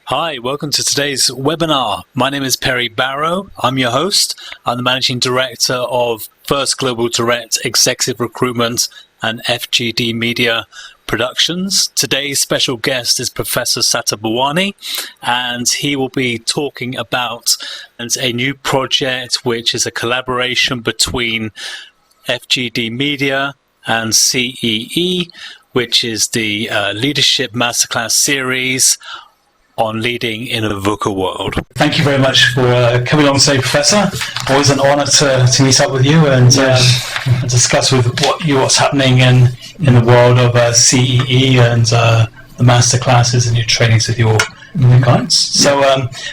Hi, welcome to today's webinar. My name is Perry Barrow. I'm your host. I'm the Managing Director of First Global Direct Executive Recruitment and FGD Media Productions. Today's special guest is Professor Satabhawani, and he will be talking about a new project which is a collaboration between FGD Media and CEE, which is the Leadership Masterclass series on leading in a VUCA world. Thank you very much for coming along today, Professor. Always an honour to meet up with you and discuss with what's happening in the world of CEE and the masterclasses and your trainings with your clients. So,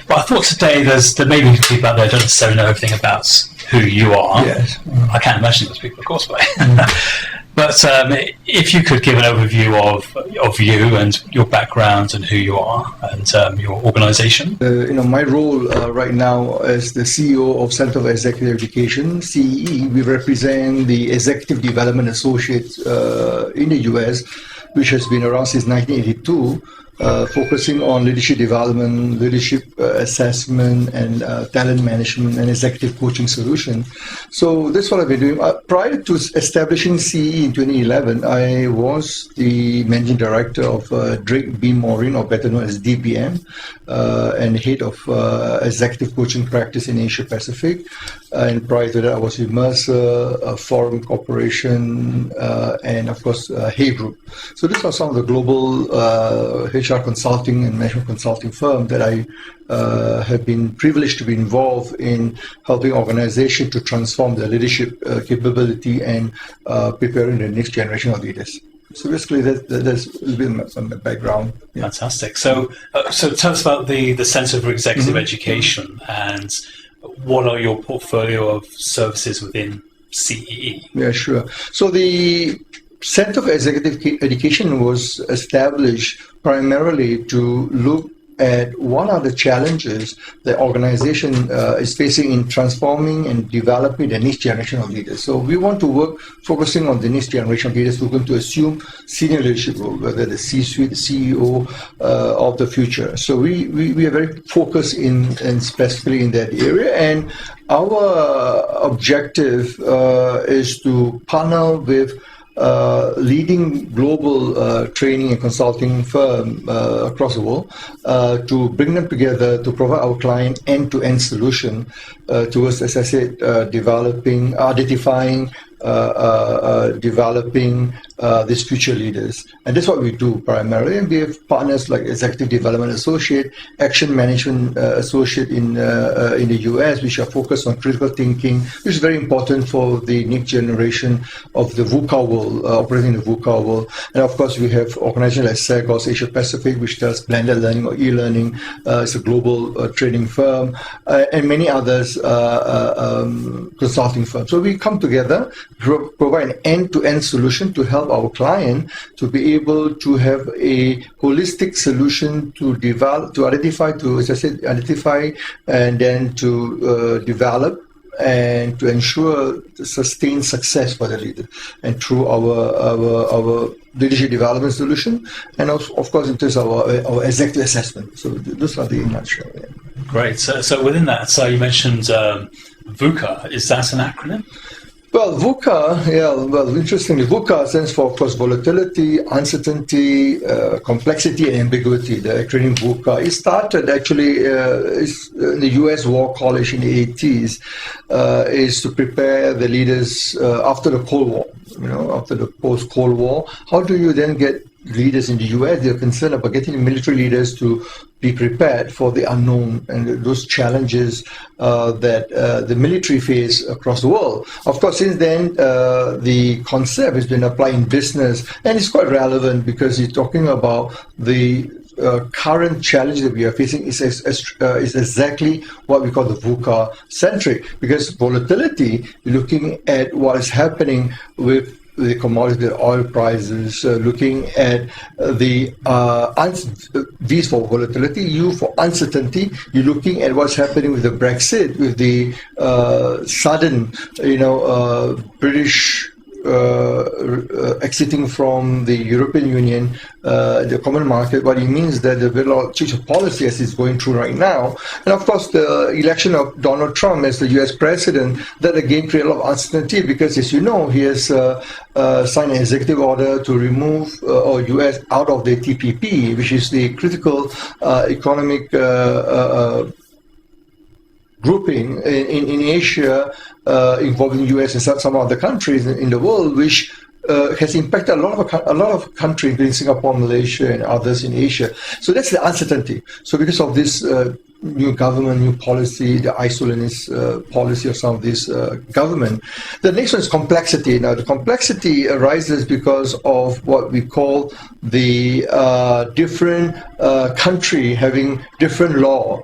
but I thought today there may be people out there who don't necessarily know everything about who you are. Yes. I can't imagine those people, of course, but if you could give an overview of you and your background and who you are and your organisation. My role right now as the CEO of Center for Executive Education, CEE, we represent the Executive Development Associate in the US, which has been around since 1982. Focusing on leadership development, leadership assessment, and talent management and executive coaching solution. So that's what I've been doing. Prior to establishing CE in 2011, I was the managing director of Drake Beam Maureen, or better known as DBM, and head of executive coaching practice in Asia Pacific. And prior to that, I was with Mercer, Forum Corporation, and of course, Hay Group. So these are some of the global HR consulting and management consulting firm that I have been privileged to be involved in helping organizations to transform their leadership capability and preparing the next generation of leaders. So basically, that's a little bit of my background. Yeah. Fantastic. So tell us about the Centre for Executive Education and what are your portfolio of services within CEE? Yeah, sure. So the Center for Executive Education was established primarily to look at what are the challenges the organization is facing in transforming and developing the next generation of leaders. So we want to work focusing on the next generation of leaders who are going to assume senior leadership role, whether the C-suite, the CEO of the future. So we are very focused in specifically in that area, and our objective is to partner with leading global training and consulting firm across the world to bring them together to provide our client end-to-end solution towards, as I said, identifying, developing these future leaders. And that's what we do primarily. And we have partners like Executive Development Associate, Action Management Associate in the US, which are focused on critical thinking, which is very important for the next generation of the VUCA world, operating in the VUCA world. And of course, we have organizations like SAGOS Asia Pacific, which does blended learning or e-learning. It's a global training firm, and many others consulting firms. So we come together, provide an end-to-end solution to help our client to be able to have a holistic solution to develop, to identify, as I said, identify and then to develop and to ensure sustained success for the leader. And through our leadership development solution, and of course in terms of our executive assessment. So those are the in a nutshell. Yeah. Great. So within that, so you mentioned VUCA. Is that an acronym? Well, VUCA, interestingly, VUCA stands for, of course, volatility, uncertainty, complexity, and ambiguity. The acronym VUCA. It started actually in the U.S. War College in the 80s, is to prepare the leaders after the Cold War, after the post-Cold War. How do you then get leaders in the US? They're concerned about getting military leaders to be prepared for the unknown and those challenges that the military face across the world. Of course, since then, the concept has been applied in business, and it's quite relevant because you're talking about the current challenge that we are facing is exactly what we call the VUCA centric, because volatility, looking at what is happening with the commodity, the oil prices, looking at the V for volatility, U for uncertainty. You're looking at what's happening with the Brexit, with the sudden, British exiting from the European Union, the common market, what it means that there's a very lot of change of policy as it's going through right now. And of course, the election of Donald Trump as the US president, that again created a lot of uncertainty because, as you know, he has signed an executive order to remove US out of the TPP, which is the critical economic grouping in Asia involving US and some other countries in the world, which has impacted a lot of countries, including Singapore, Malaysia, and others in Asia. So that's the uncertainty. So because of this new government, new policy, the isolationist policy of some of this government, the next one is complexity. Now, the complexity arises because of what we call the different country having different law,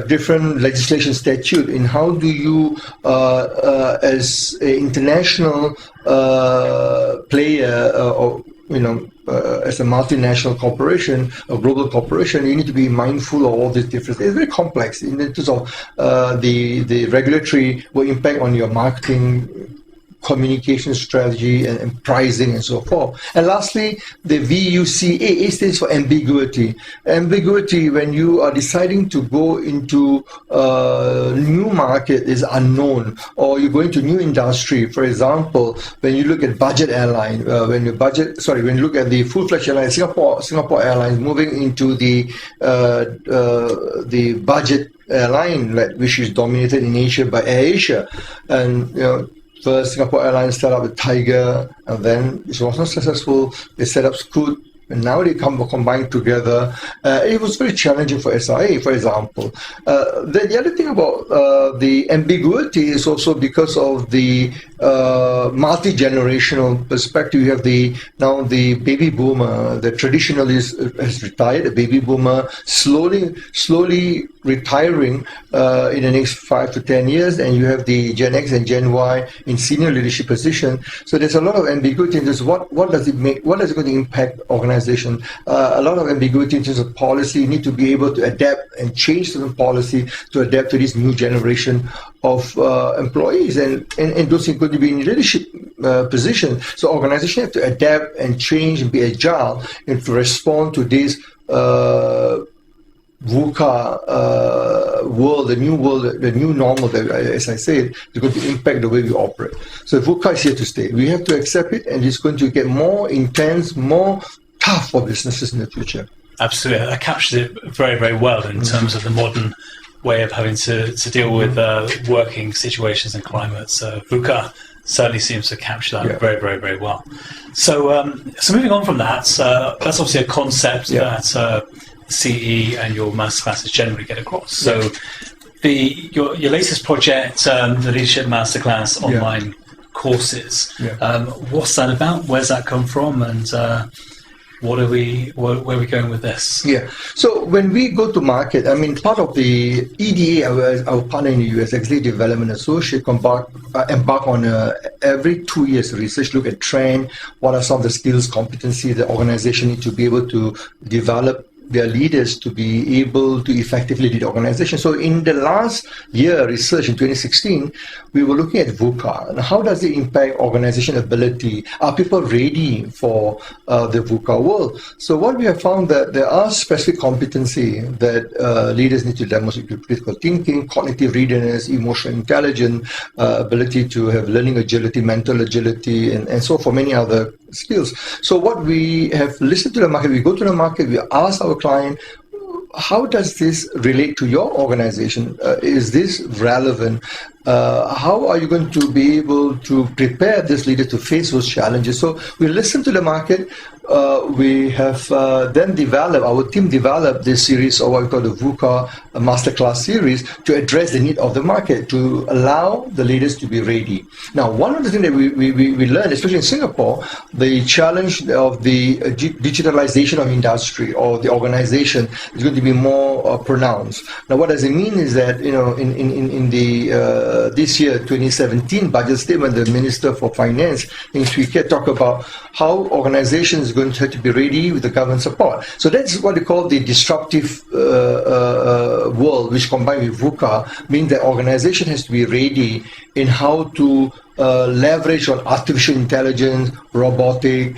different legislation statute, in how do you, as an international player, or as a multinational corporation, a global corporation, you need to be mindful of all these differences. It's very complex in terms of the regulatory will impact on your marketing, communication strategy, and pricing, and so forth. And lastly, the VUCA, it stands for ambiguity. Ambiguity, when you are deciding to go into a new market, is unknown, or you go into new industry. For example, when you look at budget airline, when you look at the full-fledged airline, Singapore Airlines moving into the budget airline, which is dominated in Asia by AirAsia, and first, Singapore Airlines set up the Tiger, and then it was not successful. They set up Scoot, and now they combined together. It was very challenging for SIA, for example. The other thing about the ambiguity is also because of the multi-generational perspective. You have now the baby boomer, the traditionalist has retired, the baby boomer slowly retiring in the next 5 to 10 years, and you have the Gen X and Gen Y in senior leadership position. So there's a lot of ambiguity in this. What does it make? What is it going to impact organization? A lot of ambiguity in terms of policy. You need to be able to adapt and change certain policy to adapt to this new generation of employees, and those are going to be in leadership position. So organizations have to adapt and change and be agile and to respond to this VUCA world, the new normal, that, as I said, is going to impact the way we operate. So VUCA is here to stay. We have to accept it, and it's going to get more intense, more tough for businesses in the future. Absolutely. That captures it very, very well in terms of the modern way of having to deal with working situations and climates. VUCA certainly seems to capture that very, very, very well. So moving on from that, that's obviously a concept that CE and your Masterclasses generally get across. So your latest project, the Leadership Masterclass online courses, what's that about? Where's that come from? And where are we going with this? Yeah. So when we go to market, I mean, part of the EDA, our partner in the US, Executive Development Associate, embark on every 2 years research look at trend. What are some of the skills, competencies the organization need to be able to develop their leaders to be able to effectively lead the organization. So in the last year research in 2016, we were looking at VUCA and how does it impact organization ability? Are people ready for the VUCA world? So what we have found that there are specific competency that leaders need to demonstrate: critical thinking, cognitive readiness, emotional intelligence, ability to have learning agility, mental agility, and so for many other skills. So what we have listened to the market, we go to the market, we ask our client, how does this relate to your organization? Is this relevant? How are you going to be able to prepare this leader to face those challenges? So we listen to the market. We have then our team developed this series, or what we call the VUCA Masterclass series, to address the need of the market, to allow the leaders to be ready. Now, one of the things that we learned, especially in Singapore, the challenge of the digitalization of industry or the organization is going to be more pronounced. Now, what does it mean is that, in the this year, 2017 budget statement, the Minister for Finance in Sweden talk about how organizations are going to have to be ready with the government support. So that's what they call the disruptive world, which combined with VUCA, means that organization has to be ready in how to leverage on artificial intelligence, robotic,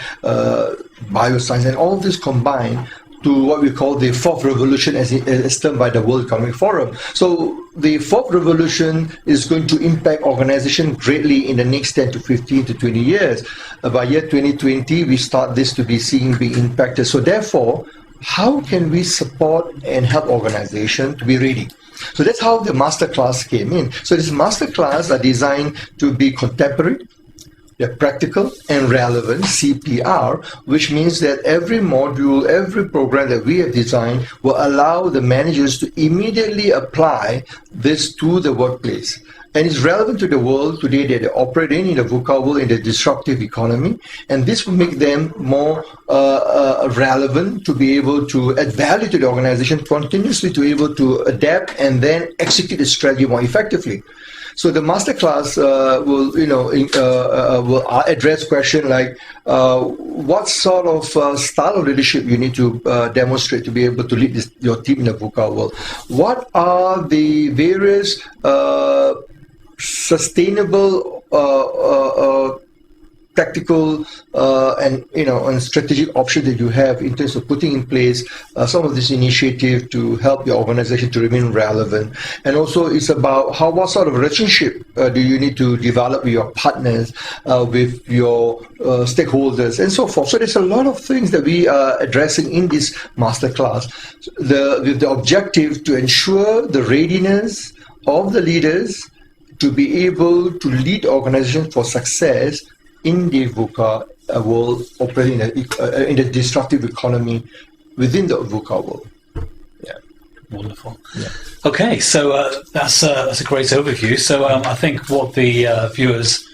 bioscience, and all this combined to what we call the fourth revolution as termed by the World Economic Forum. So the fourth revolution is going to impact organization greatly in the next 10 to 15 to 20 years. By year 2020, we start this to be seen being impacted. So therefore, how can we support and help organization to be ready? So that's how the Masterclass came in. So this Masterclass are designed to be contemporary, they're practical and relevant, CPR, which means that every module, every program that we have designed will allow the managers to immediately apply this to the workplace. And it's relevant to the world today that they operate in the VUCA world, in the disruptive economy. And this will make them more relevant to be able to add value to the organization, continuously to be able to adapt and then execute the strategy more effectively. So the Masterclass will address questions like what sort of style of leadership you need to demonstrate to be able to lead your team in the VUCA world. What are the various sustainable tactical and strategic options that you have in terms of putting in place some of this initiative to help your organization to remain relevant. And also it's about what sort of relationship do you need to develop with your partners, with your stakeholders and so forth. So there's a lot of things that we are addressing in this masterclass with the objective to ensure the readiness of the leaders to be able to lead organizations for success in the VUCA world, operating in the disruptive economy within the VUCA world. Yeah. Wonderful. Yeah. Okay, so that's a great overview. So I think what the viewers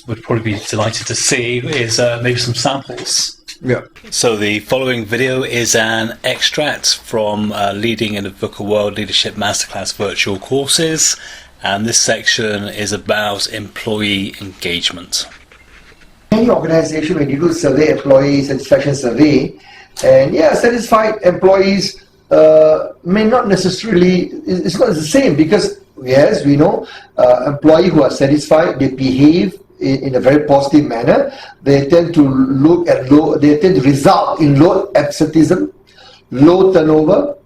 would probably be delighted to see is maybe some samples. Yeah. So the following video is an extract from Leading in the VUCA World Leadership Masterclass virtual courses, and this section is about employee engagement. Any organization, when you do survey, employee satisfaction survey, and satisfied employees may not necessarily, it's not the same, because yes, we know employees who are satisfied, they behave in a very positive manner. They tend to they tend to result in low absenteeism, low turnover,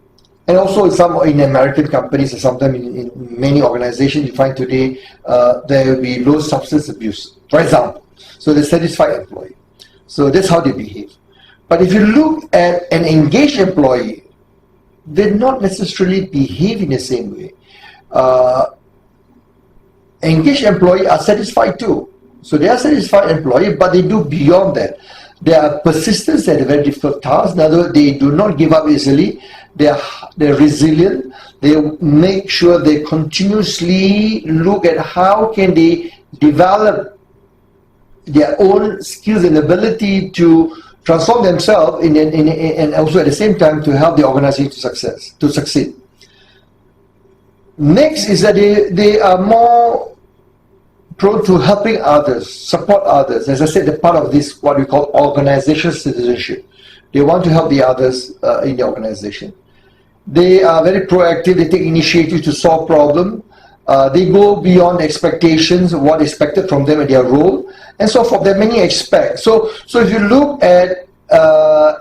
and also in American companies, or sometimes in many organizations you find today, there will be low substance abuse, for example. So the satisfied employee. So that's how they behave. But if you look at an engaged employee, they not necessarily behave in the same way. Engaged employees are satisfied too. So they are satisfied employee, but they do beyond that. They are persistent at a very difficult task. In other words, they do not give up easily. They're resilient. They make sure they continuously look at how can they develop their own skills and ability to transform themselves and also at the same time to help the organization to succeed. Next is that they are more prone to helping others, support others. As I said, the part of this, what we call organizational citizenship. They want to help the others in the organization. They are very proactive. They take initiative to solve problems. They go beyond expectations, what is expected from them in their role, and so forth. There are many aspects. So if you look at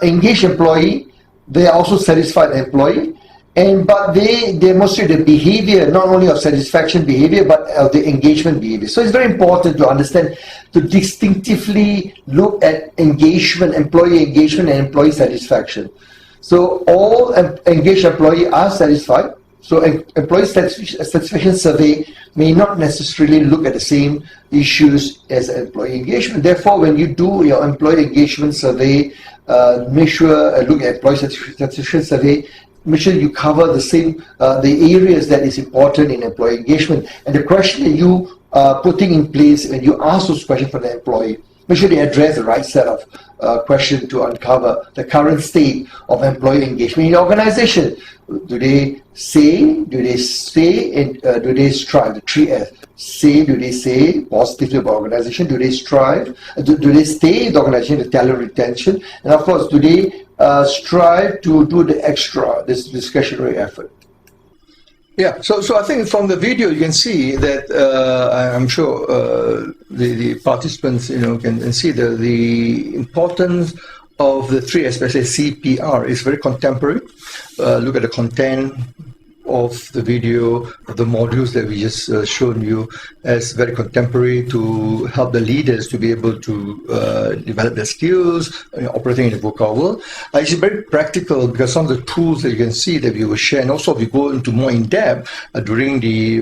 engaged employee, they are also satisfied employee, but they demonstrate the behavior, not only of satisfaction behavior, but of the engagement behavior. So it's very important to understand, to distinctively look at engagement, employee engagement and employee satisfaction. So all engaged employees are satisfied. So employee satisfaction survey may not necessarily look at the same issues as employee engagement. Therefore, when you do your employee engagement survey, make sure look at employee satisfaction survey. Make sure you cover the same the areas that is important in employee engagement. And the question that you are putting in place when you ask those questions for the employee, Make sure they address the right set of questions to uncover the current state of employee engagement in the organization. Do they say, do they stay, and do they strive? The 3S. Say, do they say positively about organization? Do they strive? Do they stay in the organization, the talent retention? And of course, do they strive to do the extra, this discretionary effort? Yeah, so I think from the video you can see that I'm sure the participants can see the importance of the three, especially CPR, is very contemporary. Look at the content of the video, of the modules that we just shown you, as very contemporary to help the leaders to be able to develop their skills operating in the VUCA world. It's very practical because some of the tools that you can see that we will share, and also we go into more in depth during the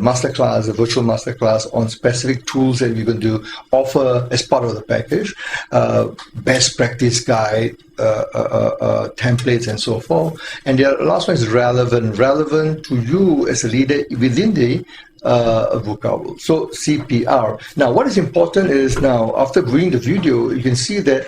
masterclass, the virtual masterclass, on specific tools that we're going to offer as part of the package, best practice guide, templates and so forth. And the last one is relevant to you as a leader within the VUCA world. So CPR. Now, what is important is now, after viewing the video, you can see that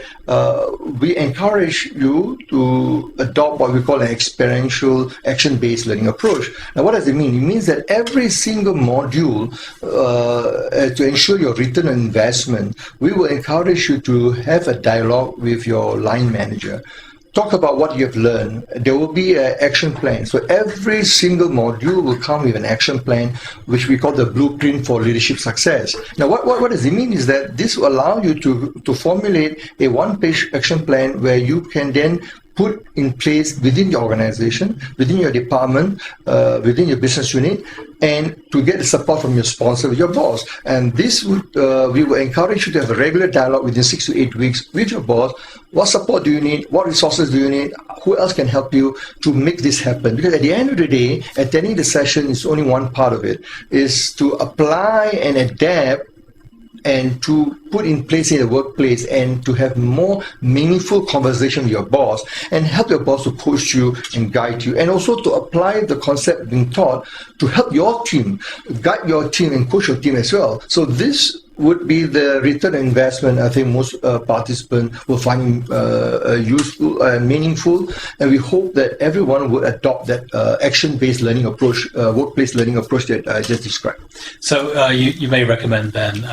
we encourage you to adopt what we call an experiential action-based learning approach. Now, what does it mean? It means that every single module, to ensure your return on investment, we will encourage you to have a dialogue with your line manager. Talk about what you have learned. There will be an action plan. So every single module will come with an action plan, which we call the blueprint for leadership success. Now, what does it mean is that this will allow you to formulate a one-page action plan where you can then put in place within your organization, within your department, within your business unit, and to get the support from your sponsor, your boss. And this would, we will encourage you to have a regular dialogue within 6 to 8 weeks with your boss. What support do you need? What resources do you need? Who else can help you to make this happen? Because at the end of the day, attending the session is only one part of it, is to apply and adapt and to put in place in the workplace and to have more meaningful conversation with your boss and help your boss to coach you and guide you, and also to apply the concept being taught to help your team, guide your team and coach your team as well. So this would be the return on investment I think most participants will find useful and meaningful, and we hope that everyone would adopt that action-based learning approach, workplace learning approach that I just described. So you may recommend then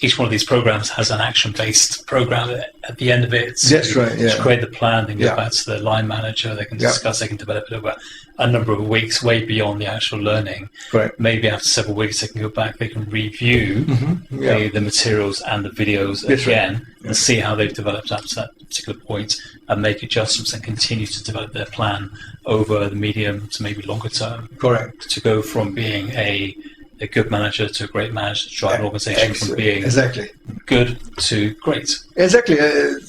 each one of these programs has an action-based program at the end of it. That's right, yeah. To create the plan, then go back to the line manager, they can discuss, they can develop it over a number of weeks, way beyond the actual learning. Right. Maybe after several weeks, they can go back, they can review the materials and the videos again and see how they've developed up to that particular point and make adjustments and continue to develop their plan over the medium to maybe longer term. Correct. To go from being a good manager to a great manager, to drive an organization from being good to great. Exactly.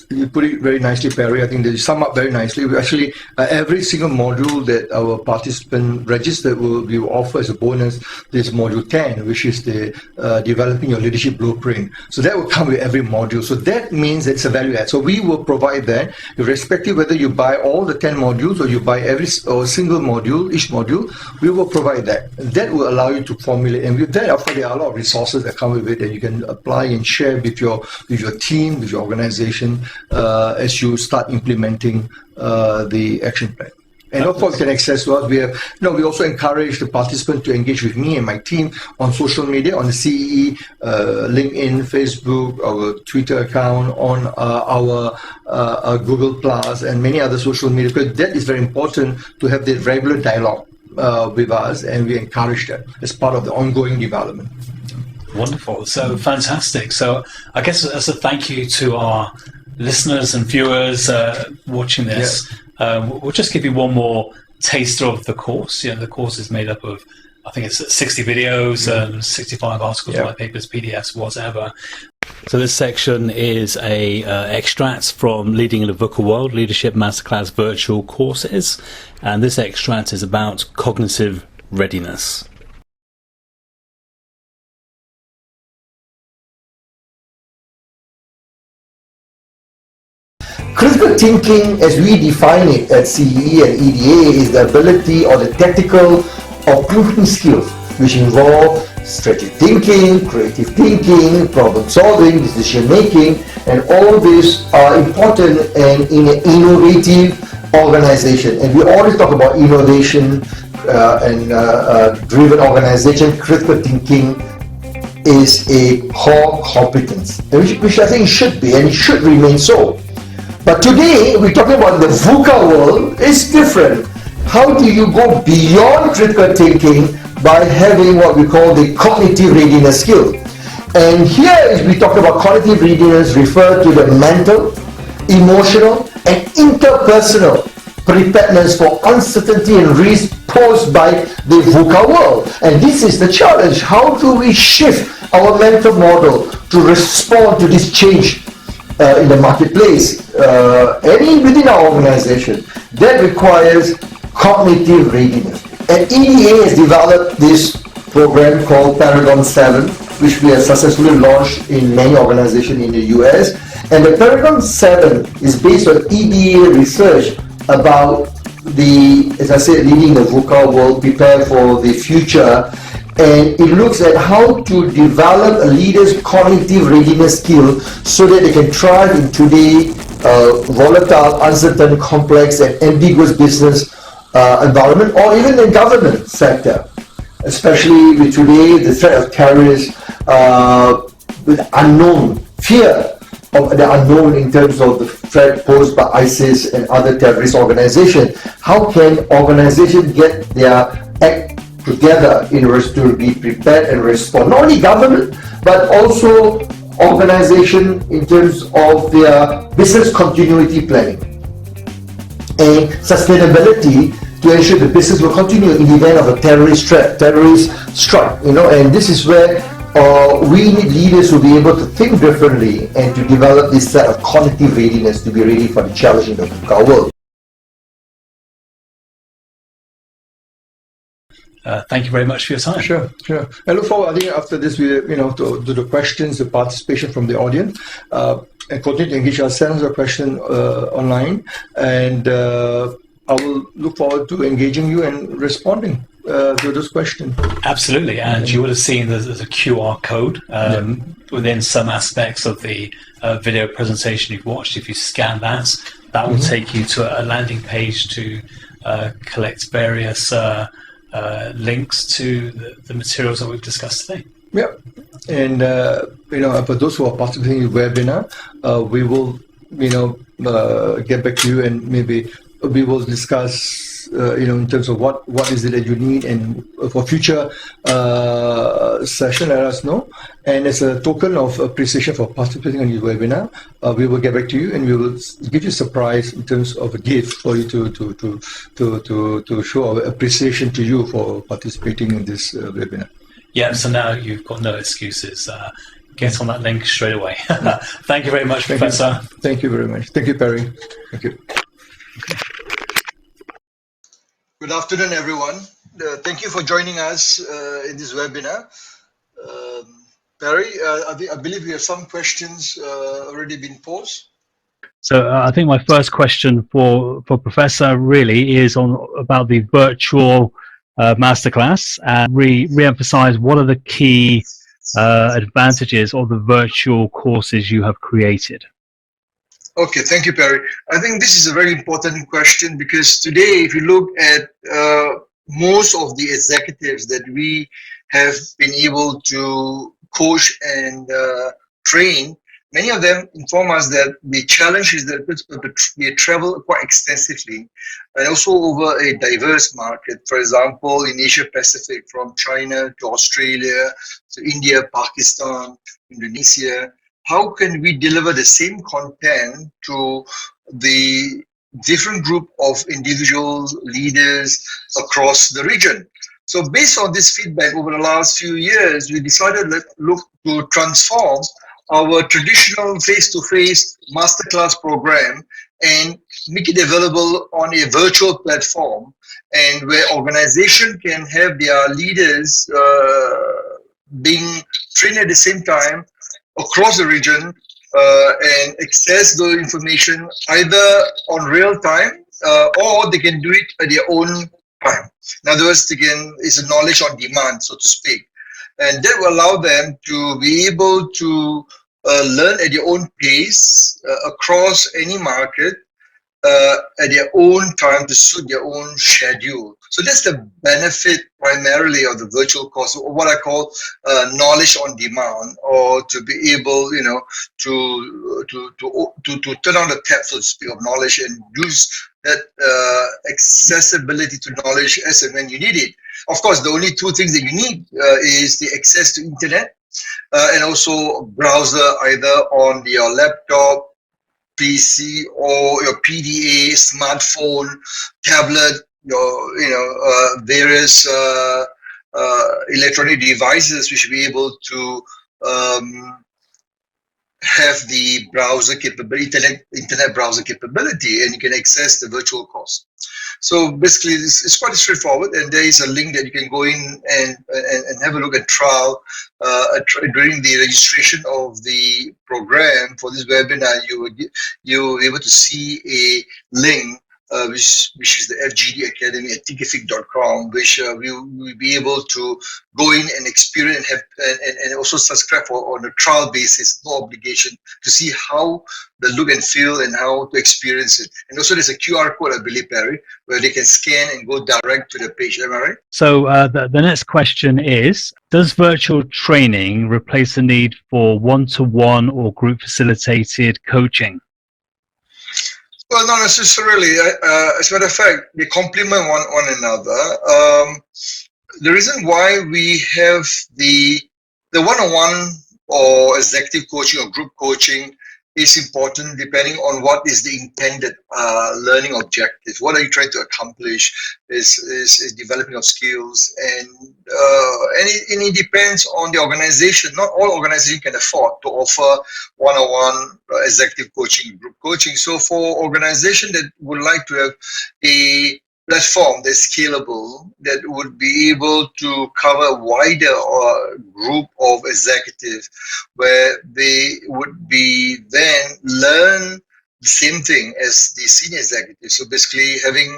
You put it very nicely, Perry. I think they sum up very nicely. We actually, every single module that our participant registered we will offer as a bonus this module 10, which is the developing your leadership blueprint. So that will come with every module. So that means it's a value add. So we will provide that, irrespective whether you buy all the 10 modules or you buy every single module, each module, we will provide that. That will allow you to formulate. And with that, of course, there are a lot of resources that come with it that you can apply and share with your team, with your organization, as you start implementing the action plan. And of course, you can access to us. We also encourage the participant to engage with me and my team on social media, on the CEE, LinkedIn, Facebook, our Twitter account, on our Google Plus, and many other social media, because that is very important to have the regular dialogue with us, and we encourage that as part of the ongoing development. Wonderful. So fantastic. So I guess as a thank you to our listeners and viewers watching this, we'll just give you one more taster of the course. The course is made up of, I think it's 60 videos, 65 articles, white papers, PDFs, whatever. So this section is a extract from Leading in the VUCA World Leadership Masterclass virtual courses, and this extract is about cognitive readiness. Critical thinking, as we define it at CEE and EDA, is the ability or the tactical or proven skills which involve strategic thinking, creative thinking, problem solving, decision making, and all these are important in an innovative organization. And we always talk about innovation and driven organization. Critical thinking is a core competence, which I think should be and it should remain so. But today we're talking about the VUCA world. It's different. How do you go beyond critical thinking by having what we call the cognitive readiness skill? And here is we talk about cognitive readiness refer to the mental, emotional, and interpersonal preparedness for uncertainty and risk posed by the VUCA world. And this is the challenge. How do we shift our mental model to respond to this change in the marketplace and within our organization? That requires cognitive readiness. And EDA has developed this program called Paragon 7, which we have successfully launched in many organizations in the US. And the Paragon 7 is based on EDA research about as I said, leading the VUCA world, prepare for the future. And it looks at how to develop a leader's cognitive readiness skill so that they can thrive in today's volatile, uncertain, complex, and ambiguous business environment, or even in government sector, especially with today the threat of terrorists, with unknown fear of the unknown in terms of the threat posed by ISIS and other terrorist organizations. How can organizations get their act together in order to be prepared and respond? Not only government, but also organization in terms of their business continuity planning and sustainability to ensure the business will continue in the event of a terrorist threat, terrorist strike. And this is where we need leaders who will be able to think differently and to develop this set of cognitive readiness to be ready for the challenge in the VUCA world. Thank you very much for your time. Sure. I look forward, I think after this, to the questions, the participation from the audience, and continue to engage. I'll send us a question online, and I will look forward to engaging you and responding to those questions. Absolutely, and you would have seen there's a QR code within some aspects of the video presentation you've watched. If you scan that, that will take you to a landing page to collect various links to the materials that we've discussed today. Yeah, and for those who are participating in the webinar, we will get back to you, and maybe we will discuss in terms of what is it that you need, and for future session, let us know. And as a token of appreciation for participating in this webinar, we will get back to you, and we will give you a surprise in terms of a gift for you to show our appreciation to you for participating in this webinar. Yeah, so now you've got no excuses. Get on that link straight away. Thank you very much, Professor. Thank you very much. Thank you, Perry. Thank you. Good afternoon, everyone. Thank you for joining us in this webinar. Perry, I believe we have some questions already been posed. So I think my first question for Professor really is about the virtual masterclass, and re-emphasize what are the key advantages of the virtual courses you have created. Okay, thank you, Perry. I think this is a very important question, because today, if you look at most of the executives that we have been able to coach and train, many of them inform us that the challenge is that they travel quite extensively, and also over a diverse market. For example, in Asia Pacific, from China to Australia to India, Pakistan, Indonesia. How can we deliver the same content to the different group of individual leaders across the region? So based on this feedback over the last few years, we decided to transform our traditional face-to-face masterclass program and make it available on a virtual platform, and where organization can have their leaders being trained at the same time across the region and access the information either on real time or they can do it at their own time. In other words, again, it's a knowledge on demand, so to speak. and that will allow them to be able to learn at their own pace across any market at their own time to suit their own schedule. So that's the benefit primarily of the virtual course, or what I call knowledge on demand, or to be able, to turn on the tap, so to speak, of knowledge and use that accessibility to knowledge as and when you need it. Of course, the only two things that you need is the access to internet and also browser either on your laptop, PC, or your PDA, smartphone, tablet, your various electronic devices which will be able to have the browser capability, internet browser capability, and you can access the virtual course. So basically, it's quite straightforward, and there is a link that you can go in and have a look at trial during the registration of the program for this webinar. You'll be able to see a link. Which is the FGD Academy at thinkific.com, which we'll be able to go in and experience and have and also subscribe for on a trial basis, no obligation, to see how the look and feel and how to experience it. And also there's a QR code, I believe, Perry, where they can scan and go direct to the page. Am I right? So the next question is, does virtual training replace the need for one-to-one or group facilitated coaching? Well, not necessarily. As a matter of fact, they complement one another. The reason why we have the one-on-one or executive coaching or group coaching is important depending on what is the intended learning objective. What are you trying to accomplish? Is developing of skills, and it depends on the organization. Not all organizations can afford to offer one-on-one executive coaching, group coaching. So for organizations that would like to have a platform that's scalable, that would be able to cover a wider group of executives, where they would be then learn the same thing as the senior executive. So basically having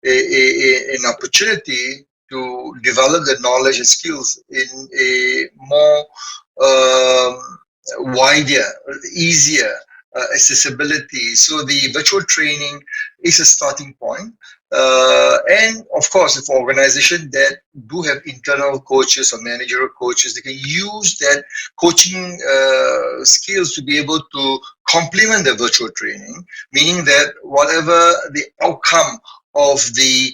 an opportunity to develop the knowledge and skills in a more wider, easier accessibility. So the virtual training is a starting point. And of course, for organizations that do have internal coaches or managerial coaches, they can use that coaching skills to be able to complement the virtual training, meaning that whatever the outcome of the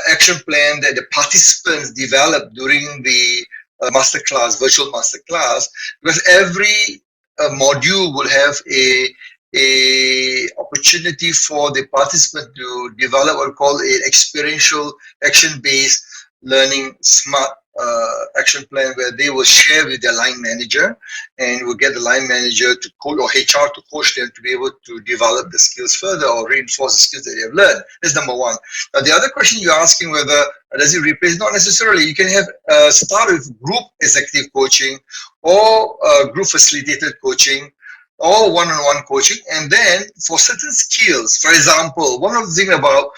action plan that the participants develop during the masterclass, virtual masterclass, because every module will have a opportunity for the participant to develop what we call an experiential action-based learning smart action plan, where they will share with their line manager, and will get the line manager to coach, or HR to coach them to be able to develop the skills further or reinforce the skills that they have learned. That's number one. Now, the other question you're asking, whether does it replace? Not necessarily. You can have start with group executive coaching or group facilitated coaching, or one-on-one coaching, and then for certain skills, for example, one of the things about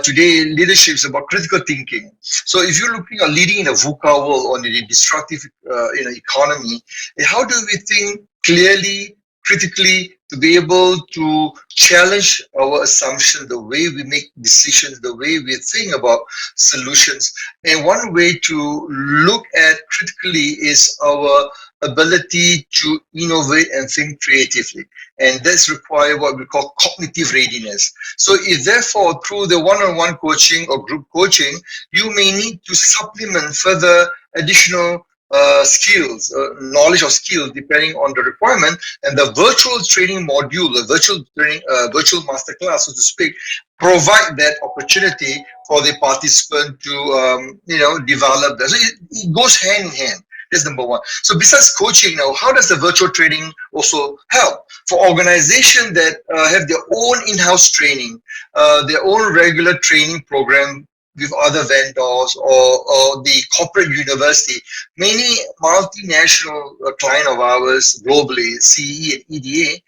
today leadership is about critical thinking. So if you're looking at leading in a VUCA world or in a disruptive economy, how do we think clearly, critically, to be able to challenge our assumptions, the way we make decisions, the way we think about solutions? And one way to look at critically is our ability to innovate and think creatively, and that's require what we call cognitive readiness. So if therefore through the one-on-one coaching or group coaching, you may need to supplement further additional skills, knowledge or skills, depending on the requirement, and the virtual training module, the virtual training, virtual masterclass, so to speak, provide that opportunity for the participant to develop that. So it goes hand in hand. That's number one. So besides coaching now, how does the virtual training also help? For organizations that have their own in-house training, their own regular training program with other vendors, or the corporate university, many multinational client of ours globally, CE and EDA,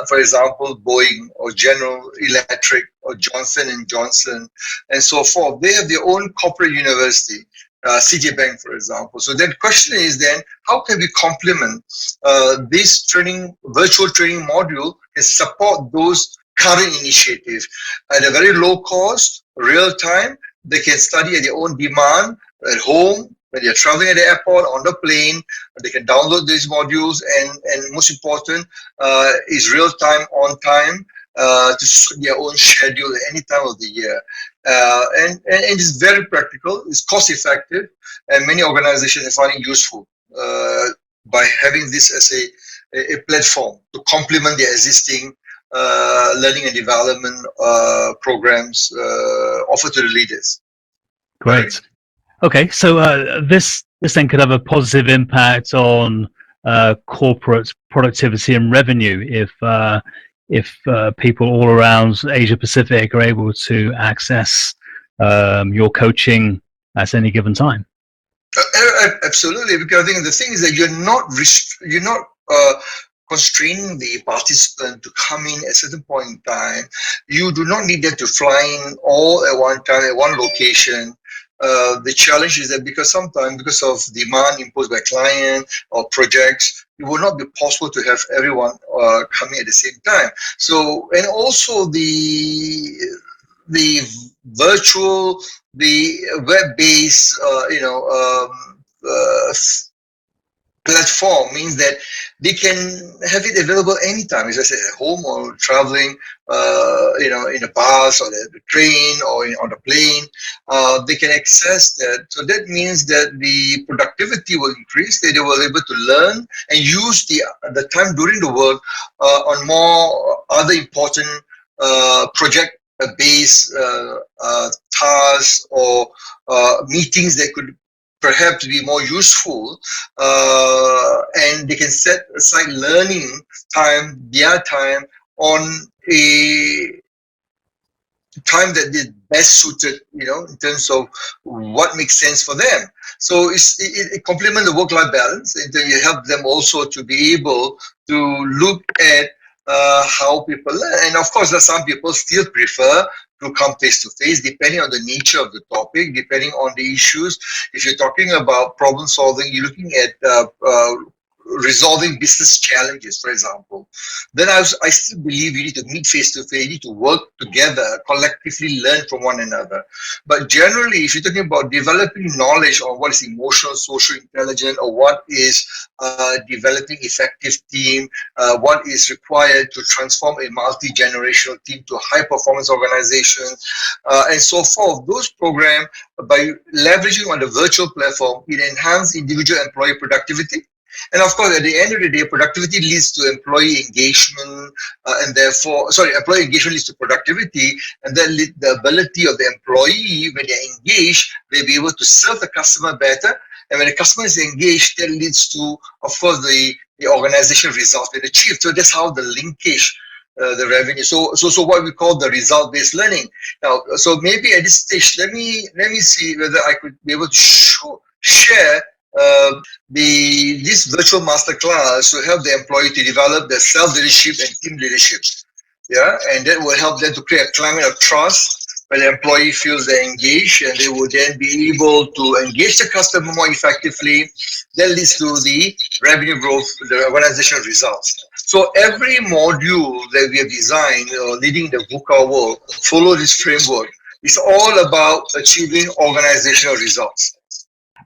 for example, Boeing or General Electric or Johnson & Johnson and so forth, they have their own corporate university. CJ Bank, for example. So the question is then, how can we complement this training, virtual training module and support those current initiatives at a very low cost, real time? They can study at their own demand at home, when they're traveling at the airport, on the plane. They can download these modules, and most important is real time, on time, to suit their own schedule at any time of the year. And it's very practical, it's cost effective, and many organizations are finding useful by having this as a platform to complement their existing learning and development programs offered to the leaders. Great. Okay, so this then could have a positive impact on corporate productivity and revenue if people all around Asia Pacific are able to access your coaching at any given time. Absolutely, because I think the thing is that you're not constraining the participant to come in at a certain point in time. You do not need them to fly in all at one time at one location. The challenge is that because sometimes, because of demand imposed by client or projects, it will not be possible to have everyone coming at the same time. So, and also the virtual, the web-based, platform means that they can have it available anytime, as I said, at home or traveling, in a bus or the train or on the plane. They can access that. So that means that the productivity will increase. They will be able to learn and use the time during the work on more other important project-based tasks or meetings that could perhaps be more useful, and they can set aside learning time, their time, on a time that is best suited, in terms of what makes sense for them. So it complements the work-life balance, and then you help them also to be able to look at how people learn. And of course, there are some people still prefer to come face to face, depending on the nature of the topic, depending on the issues. If you're talking about problem solving, you're looking at resolving business challenges, for example, then I still believe you need to meet face to face, you need to work together, collectively learn from one another. But generally, if you're talking about developing knowledge on what is emotional, social intelligence, or what is developing effective team, what is required to transform a multi-generational team to a high-performance organization, and so forth, those programs, by leveraging on the virtual platform, it enhances individual employee productivity. And of course, at the end of the day, productivity leads to employee engagement, and therefore, employee engagement leads to productivity, and then the ability of the employee, when they're engaged, they'll be able to serve the customer better. And when the customer is engaged, that leads to, of course, the organization results being achieved. So that's how the linkage, the revenue. So what we call the result-based learning. Now, so maybe at this stage, let me see whether I could be able to share this virtual masterclass to help the employee to develop their self-leadership and team leadership. Yeah, and that will help them to create a climate of trust where the employee feels they're engaged, and they will then be able to engage the customer more effectively. That leads to the revenue growth, the organizational results. So every module that we have designed, leading the VUCA world, follow this framework. It's all about achieving organizational results.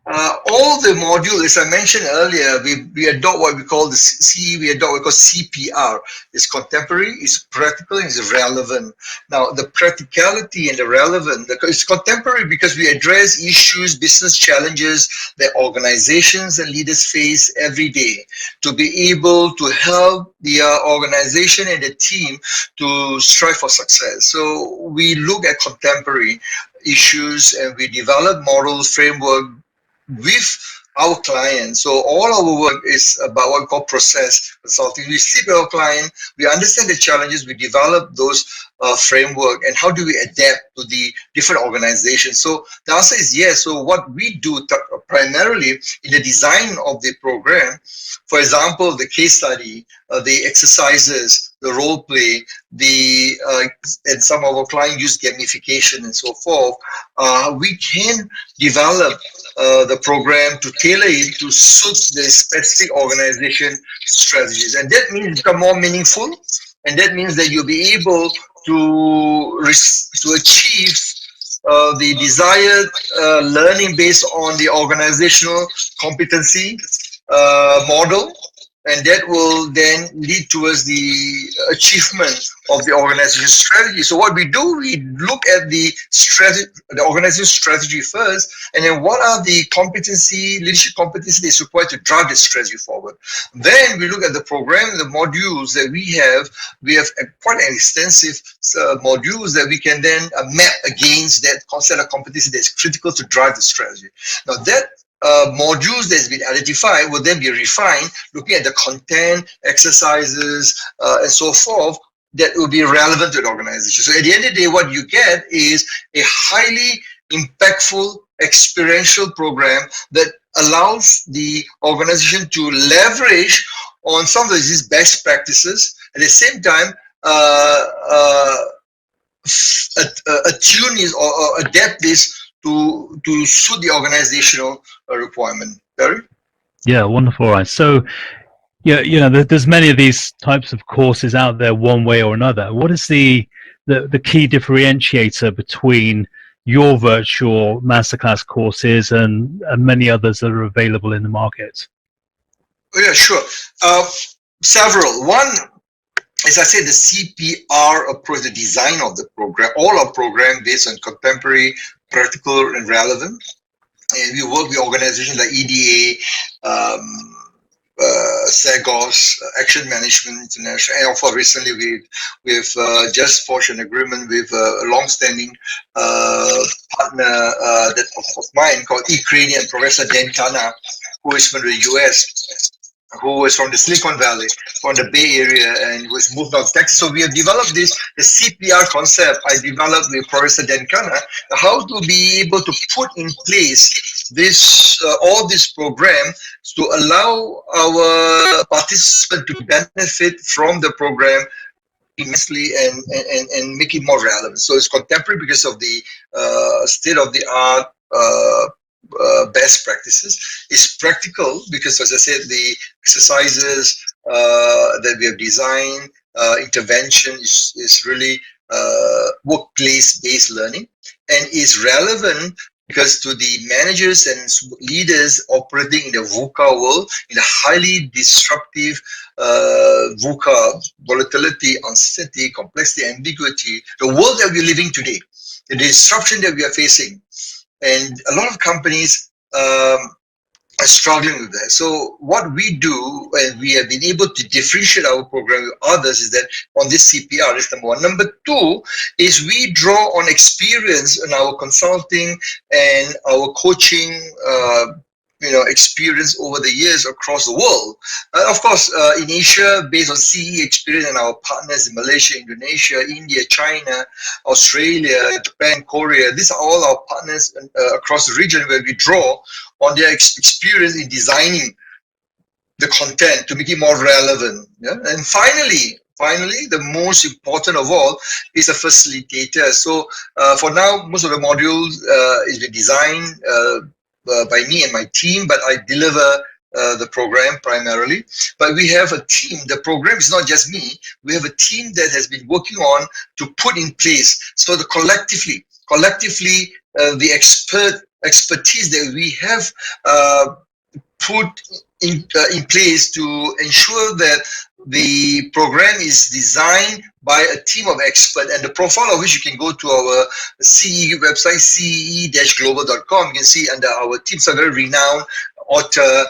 All the modules, as I mentioned earlier, we adopt what we call CPR. It's contemporary, it's practical, and it's relevant. Now, the practicality and the relevant, it's contemporary because we address issues, business challenges that organizations and leaders face every day to be able to help the organization and the team to strive for success. So we look at contemporary issues and we develop models, framework, with our client. So all our work is about what we call process consulting. We sit with our client, we understand the challenges, we develop those framework, and how do we adapt to the different organizations? So the answer is yes. So what we do primarily in the design of the program, for example, the case study, the exercises, the role play, and some of our clients use gamification and so forth. We can develop the program to tailor it to suit the specific organization strategies, and that means become more meaningful, and that means that you'll be able to achieve the desired learning based on the organizational competency model, and that will then lead towards the achievement of the organization strategy. So what we do, we look at the strategy, the organization strategy first, and then what are the leadership competency that's required to drive the strategy forward. Then we look at the program, the modules that we have. We have quite an extensive modules that we can then map against that concept of competency that's critical to drive the strategy. Now that modules that's been identified will then be refined, looking at the content, exercises, and so forth, that will be relevant to the organization. So at the end of the day, what you get is a highly impactful experiential program that allows the organization to leverage on some of these best practices, at the same time attune this or adapt this to suit the organizational requirement. Barry? Yeah, wonderful. Right. So, yeah, there's many of these types of courses out there, one way or another. What is the key differentiator between your virtual masterclass courses and many others that are available in the market? Oh, yeah, sure. Several. One, as I said, the CPR approach, the design of the program, all our program based on contemporary, practical, and relevant. And we work with organizations like EDA, SAGOS, Action Management International, and also recently we've just forged an agreement with a long-standing partner of mine called Ukrainian Professor Dan Kana, who is from the US, who is from the Silicon Valley, from the Bay Area, and who has moved out to Texas. So we have developed the CPR concept. I developed with Professor Dan Kana, how to be able to put in place all this program to allow our participants to benefit from the program immensely and make it more relevant. So it's contemporary because of the state-of-the-art best practices. It's practical because, as I said, the exercises that we have designed, intervention is really workplace-based learning, and is relevant because to the managers and leaders operating in the VUCA world, in the highly disruptive VUCA, volatility, uncertainty, complexity, ambiguity, the world that we're living today, the disruption that we are facing. And a lot of companies are struggling with that. So what we do, and we have been able to differentiate our program with others, is that on this CPR is number one. Number two is we draw on experience in our consulting and our coaching experience over the years across the world. Of course, in Asia, based on CE experience and our partners in Malaysia, Indonesia, India, China, Australia, Japan, Korea, these are all our partners across the region where we draw on their experience in designing the content to make it more relevant. Yeah? And finally, the most important of all is a facilitator. So for now, most of the modules is been designed by me and my team, but I deliver the program primarily. But we have a team. The program is not just me. We have a team that has been working on to put in place. So the collectively, the expertise that we have put in place to ensure that the program is designed by a team of experts, and the profile of which you can go to our CE website, ce-global.com. You can see under our teams are very renowned author,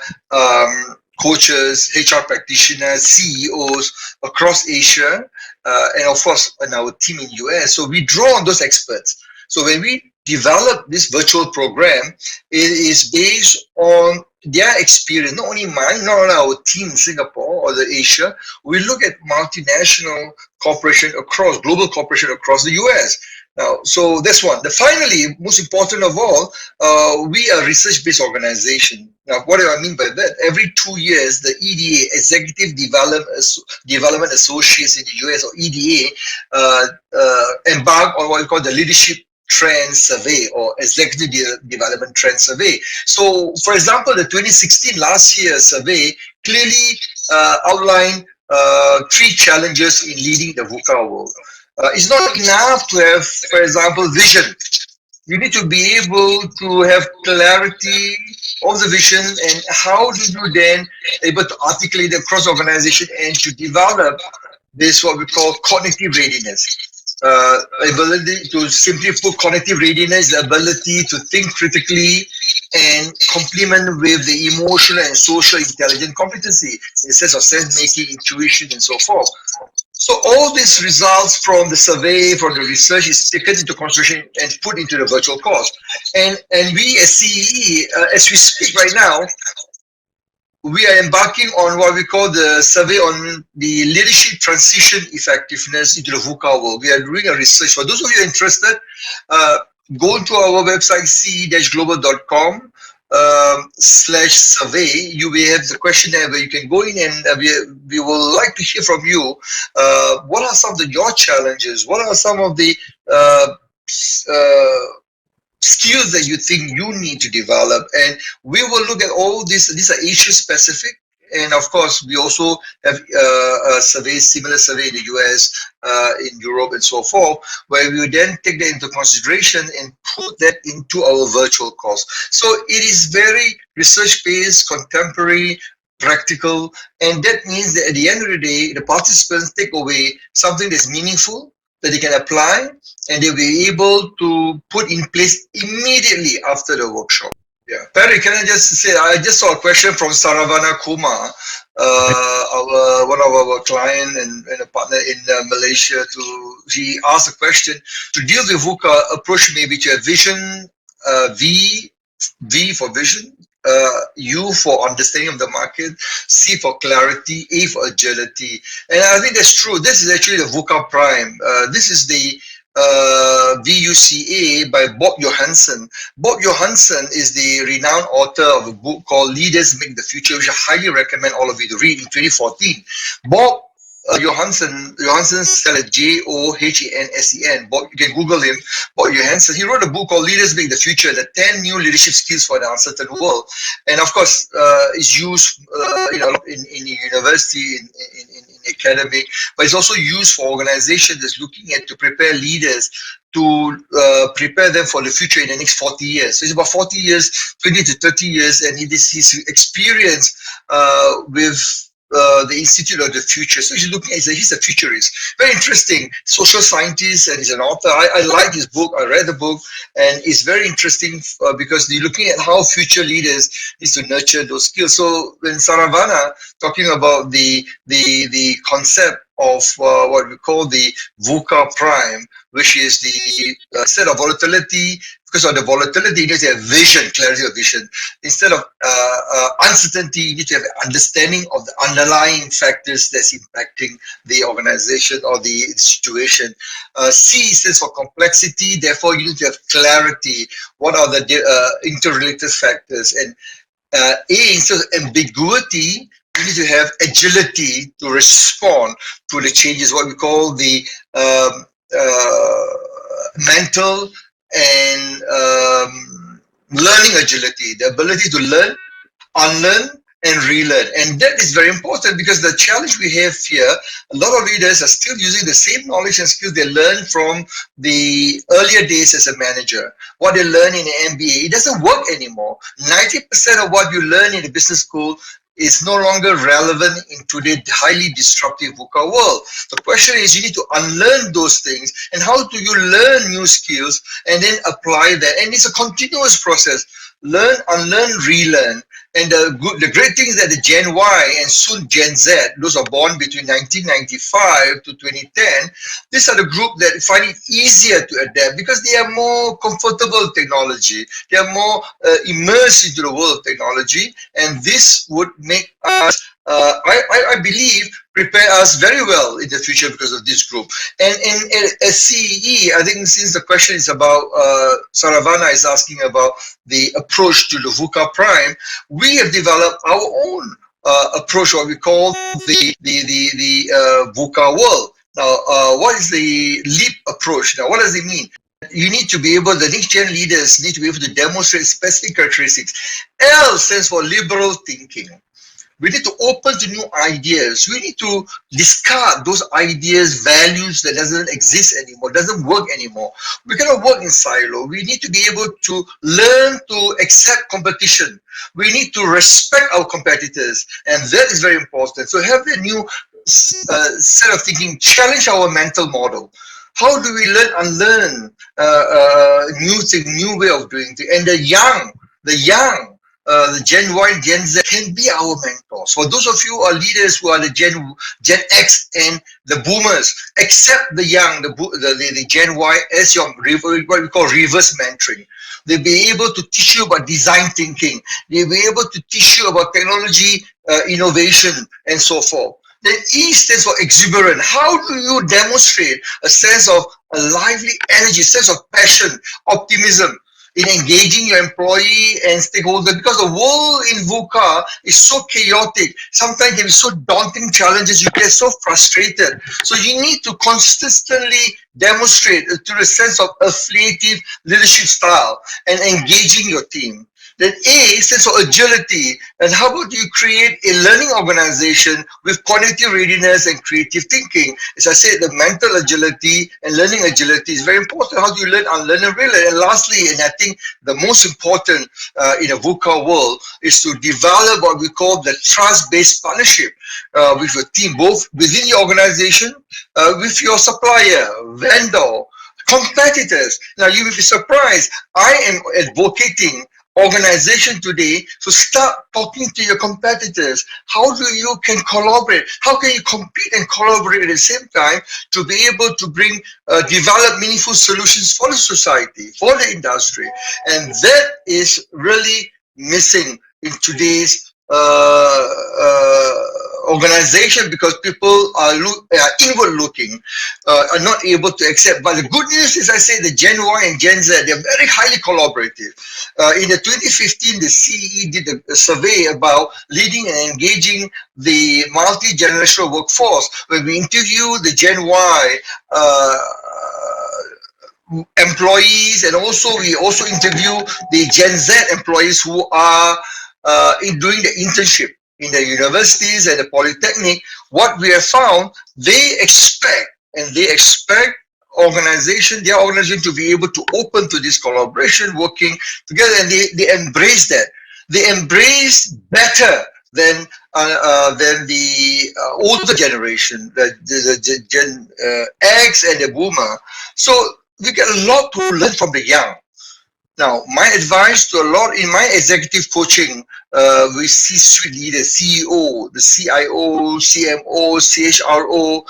coaches, HR practitioners, CEOs across Asia, and of course in our team in US. So we draw on those experts. So when we develop this virtual program, it is based on their experience, not only mine, not only our team in Singapore or the Asia, we look at multinational corporation across, global corporation across the US. Now, so that's one. Finally, most important of all, we are a research-based organization. Now, what do I mean by that? Every 2 years, the EDA, Executive Development Associates in the US, or EDA, embark on what we call the Leadership Trend Survey, or Executive Development Trend Survey. So, for example, the 2016 last year survey clearly outlined 3 challenges in leading the VUCA world. It's not enough to have, for example, vision. You need to be able to have clarity of the vision, and how do you then able to articulate it across organization and to develop this, what we call cognitive readiness. Ability to, simply put, cognitive readiness, the ability to think critically and complement with the emotional and social intelligence competency in the sense of sense making, intuition, and so forth. So all these results from the survey, from the research, is taken into consideration and put into the virtual course. And we as CEE, as we speak right now, we are embarking on what we call the survey on the leadership transition effectiveness into the VUCA world. We are doing a research. For those of you interested, go to our website, ce-global.com /survey. You will have the questionnaire where you can go in, and we will like to hear from you. What are some of your challenges? What are some of the skills that you think you need to develop? And we will look at all these are issue specific, and of course we also have a survey, similar survey in the US, in Europe, and so forth, where we will then take that into consideration and put that into our virtual course. So it is very research based, contemporary, practical, and that means that at the end of the day, the participants take away something that's meaningful, that they can apply, and they'll be able to put in place immediately after the workshop. Yeah, Perry, can I just say, I just saw a question from Saravana Kumar, one of our client and a partner in Malaysia. He asked a question: to deal with VUCA, approach maybe to a vision, V for vision, U for understanding of the market, C for clarity, A for agility. And I think that's true. This is actually the VUCA Prime. This is the VUCA by Bob Johansen. Bob Johansen is the renowned author of a book called Leaders Make the Future, which I highly recommend all of you to read, in 2014. Bob Johansen spelled Johansen. Bob, you can Google him. Bob Johansen. He wrote a book called Leaders Make the Future: the 10 New Leadership Skills for the Uncertain World. And of course, it's used in university, in academic, but it's also used for organizations that's looking at to prepare leaders to prepare them for the future in the next 40 years. So it's about 40 years, 20 to 30 years, and it is his experience with the Institute of the Future. So he's looking at, he's a futurist. Very interesting social scientist, and he's an author. I like his book. I read the book, and it's very interesting because you're looking at how future leaders need to nurture those skills. So when Saravana talking about the concept of what we call the VUCA Prime, which is the instead of volatility, because of the volatility, you need to have vision, clarity of vision. Instead of uncertainty, you need to have understanding of the underlying factors that's impacting the organization or the situation. C stands for complexity, therefore you need to have clarity. What are the interrelated factors? And A, instead of ambiguity, you need to have agility to respond to the changes, what we call the mental and learning agility, the ability to learn, unlearn, and relearn. And that is very important, because the challenge we have here, a lot of leaders are still using the same knowledge and skills they learned from the earlier days as a manager. What they learn in the MBA, it doesn't work anymore. 90% of what you learn in the business school is no longer relevant in today's highly disruptive VUCA world. The question is, you need to unlearn those things, and how do you learn new skills and then apply that? And it's a continuous process. Learn, unlearn, relearn. And the great thing is that the Gen Y and soon Gen Z, those are born between 1995 to 2010, these are the group that find it easier to adapt because they are more comfortable with technology. They are more immersed into the world of technology, and this would make us, I believe, prepare us very well in the future because of this group. And as CEE, I think since the question is about, Saravana is asking about the approach to the VUCA Prime, we have developed our own approach, what we call the VUCA world. Now, what is the LEAP approach? Now, what does it mean? You need to be able, the next gen leaders need to be able to demonstrate specific characteristics. L stands for liberal thinking. We need to open to new ideas. We need to discard those ideas, values that doesn't exist anymore, doesn't work anymore. We cannot work in silo. We need to be able to learn to accept competition. We need to respect our competitors, and that is very important. So have a new set of thinking, challenge our mental model. How do we learn, unlearn new thing, new way of doing things? And the young, the Gen Y and Gen Z can be our mentors. For those of you who are leaders who are the Gen X and the boomers, accept the young, the Gen Y as your, what we call reverse mentoring. They'll be able to teach you about design thinking. They'll be able to teach you about technology, innovation, and so forth. Then E stands for exuberant. How do you demonstrate a sense of a lively energy, sense of passion, optimism in engaging your employee and stakeholder? Because the world in VUCA is so chaotic. Sometimes it can be so daunting challenges. You get so frustrated. So you need to consistently demonstrate through a sense of affiliative leadership style and engaging your team. Then A stands for agility. And how about you create a learning organization with cognitive readiness and creative thinking? As I said, the mental agility and learning agility is very important. How do you learn, unlearn, and relearn? And lastly, and I think the most important in a VUCA world is to develop what we call the trust-based partnership with your team, both within your organization, with your supplier, vendor, competitors. Now you will be surprised. I am advocating organization today to start talking to your competitors. How do you can collaborate? How can you compete and collaborate at the same time to be able to bring develop meaningful solutions for the society, for the industry? And that is really missing in today's organization, because people are inward looking, are not able to accept. But the good news is, I say, the Gen Y and Gen Z, they're very highly collaborative. In the 2015, the CEE did a survey about leading and engaging the multi-generational workforce, where we interview the Gen Y employees, and also we also interview the Gen Z employees who are doing the internship in the universities and the polytechnic. What we have found, they expect their organization to be able to open to this collaboration, working together, and they embrace that. They embrace better than the older generation, the Gen X and the Boomer. So we get a lot to learn from the young. Now, my advice to a lot in my executive coaching with C-suite leaders, CEO, the CIO, CMO, CHRO,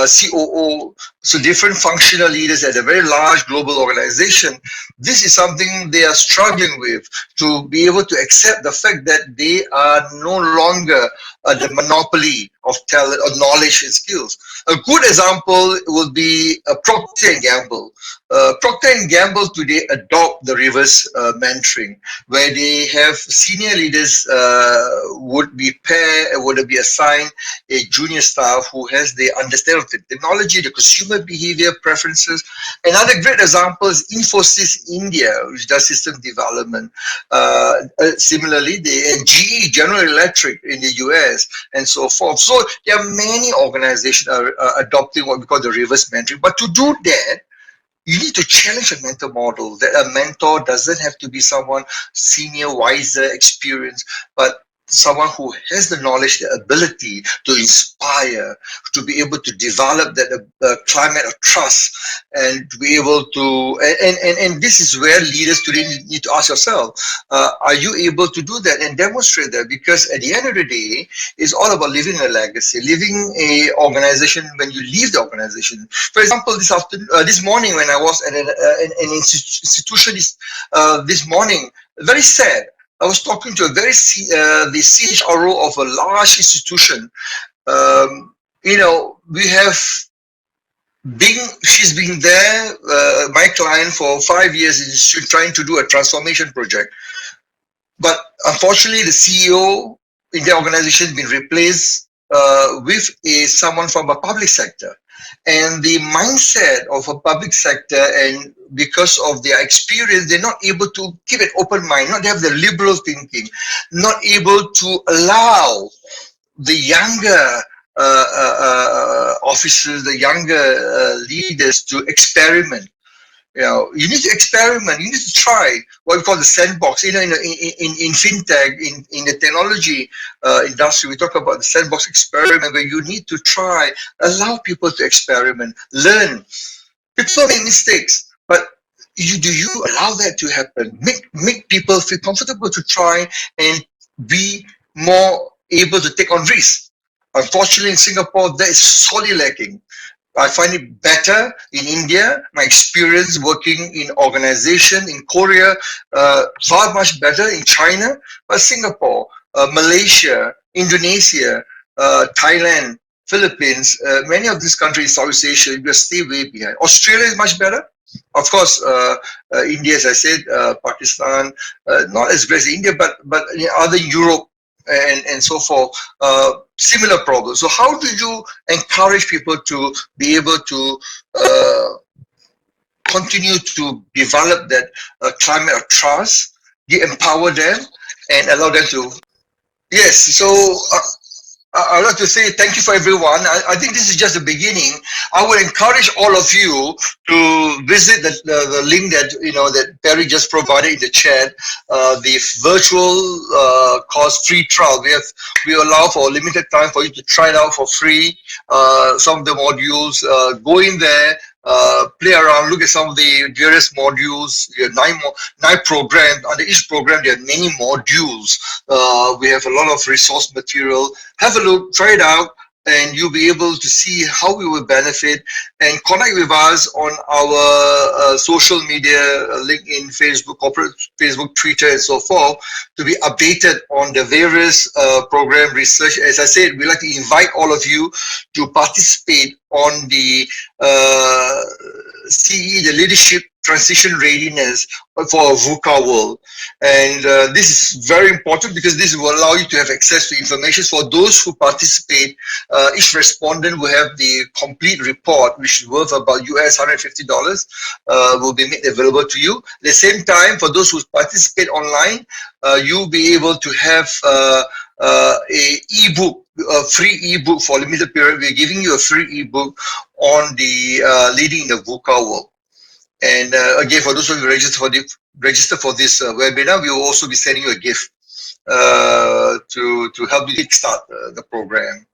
COO, so different functional leaders at a very large global organization. This is something they are struggling with, to be able to accept the fact that they are no longer the monopoly of talent or knowledge and skills. A good example will be Procter & Gamble. Procter & Gamble today adopt the reverse mentoring, where they have senior leaders would be assigned a junior staff who has the understanding of the technology, the consumer behavior preferences. Another great example is Infosys India, which does system development. Similarly, the GE, General Electric in the US, and so forth. So there are many organizations are adopting what we call the reverse mentoring. But to do that, you need to challenge a mental model, that a mentor doesn't have to be someone senior, wiser, experienced, but someone who has the knowledge, the ability to inspire, to be able to develop that climate of trust, and to be able to, and this is where leaders today need to ask yourself, are you able to do that and demonstrate that? Because at the end of the day, it's all about living a legacy, living a organization when you leave the organization. For example, this morning when I was at an institution this morning, very sad. I was talking to the CHRO of a large institution. We have she's been there, my client, for 5 years. She's trying to do a transformation project. But unfortunately, the CEO in the organization has been replaced with someone from a public sector. And the mindset of a public sector, and because of their experience, they're not able to keep an open mind, not have the liberal thinking, not able to allow the younger officers, the younger leaders to experiment. You need to experiment. You need to try what we call the sandbox. In fintech, in the technology industry, we talk about the sandbox experiment, where you need to try, allow people to experiment, learn. People make mistakes, but do you allow that to happen? Make people feel comfortable to try and be more able to take on risks. Unfortunately, in Singapore, that is sorely lacking. I find it better in India. My experience working in organization in Korea, far much better in China, but Singapore, Malaysia, Indonesia, Thailand, Philippines, many of these countries, Southeast Asia, you stay way behind. Australia is much better. Of course, India, as I said, Pakistan, not as great as India, but in other Europe and so forth, similar problems. So how do you encourage people to be able to continue to develop that climate of trust, empower them, and allow them to? Yes. So I'd like to say thank you for everyone. I think this is just the beginning. I would encourage all of you to visit the link that Perry just provided in the chat. The virtual course free trial. We allow for a limited time for you to try it out for free. Some of the modules. Go in there. Play around, look at some of the various modules. We have nine programs. Under each program, there are many modules. We have a lot of resource material. Have a look, try it out, and you'll be able to see how we will benefit. And connect with us on our social media, LinkedIn, Facebook, corporate Facebook, Twitter, and so forth, to be updated on the various program research. As I said, we'd like to invite all of you to participate on the CE, the Leadership Transition Readiness for a VUCA world. And this is very important, because this will allow you to have access to information. For those who participate, each respondent will have the complete report, which is worth about US $150, will be made available to you. At the same time, for those who participate online, you'll be able to have a free ebook for a limited period. We're giving you a free ebook on the leading the VUCA world. And again, for those of you register for this webinar, we will also be sending you a gift to help you kickstart the program.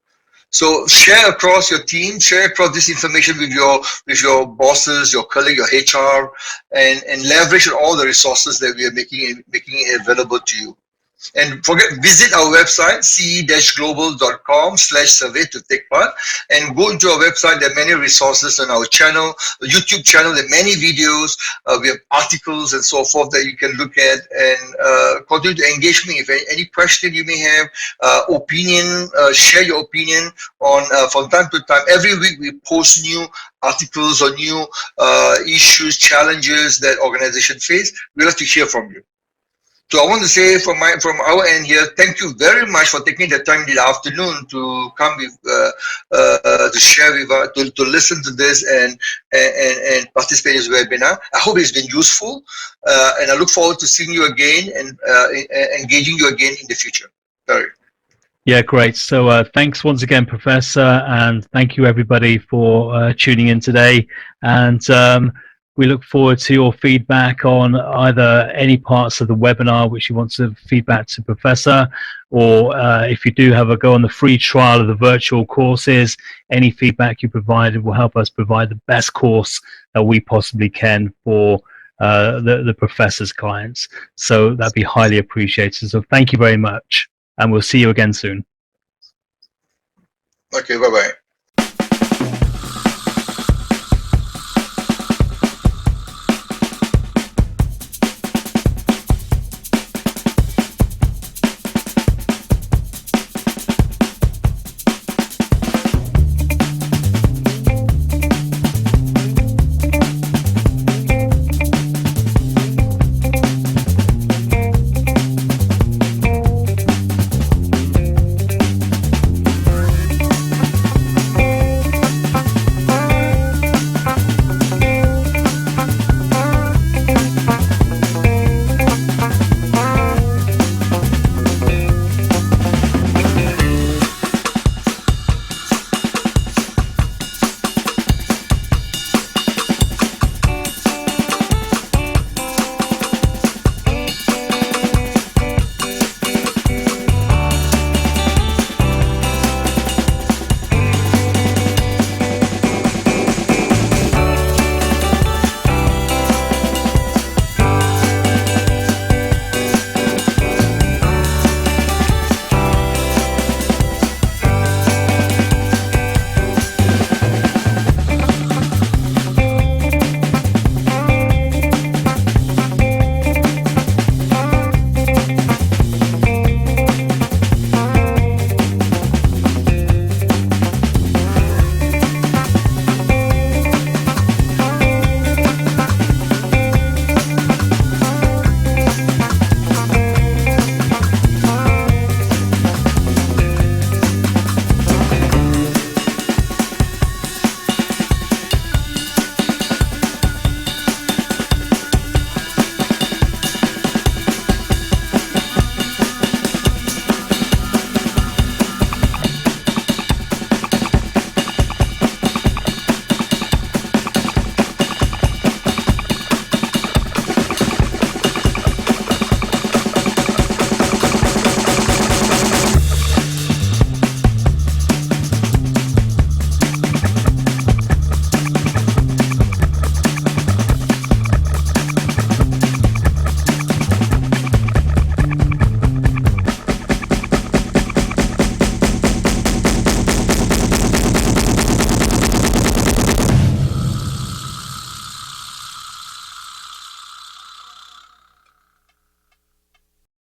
So share across your team, share across this information with your bosses, your colleague, your HR, and leverage all the resources that we are making it available to you. And visit our website, ce-global.com/survey to take part, and go into our website. There are many resources on our channel, YouTube channel. There are many videos. We have articles and so forth that you can look at, and continue to engage me. If any question you may have, opinion, share your opinion on from time to time. Every week we post new articles or new issues, challenges that organizations face. We'd like to hear from you. So I want to say from our end here, thank you very much for taking the time in the afternoon to come with to share with us, to listen to this and participate in this webinar. I hope it's been useful, and I look forward to seeing you again and engaging you again in the future. Sorry. Yeah, great. So thanks once again, Professor, and thank you everybody for tuning in today. And We look forward to your feedback on either any parts of the webinar which you want to feedback to Professor, or if you do have a go on the free trial of the virtual courses, any feedback you provided will help us provide the best course that we possibly can for the Professor's clients. So that'd be highly appreciated. So thank you very much, and we'll see you again soon. Okay, bye-bye.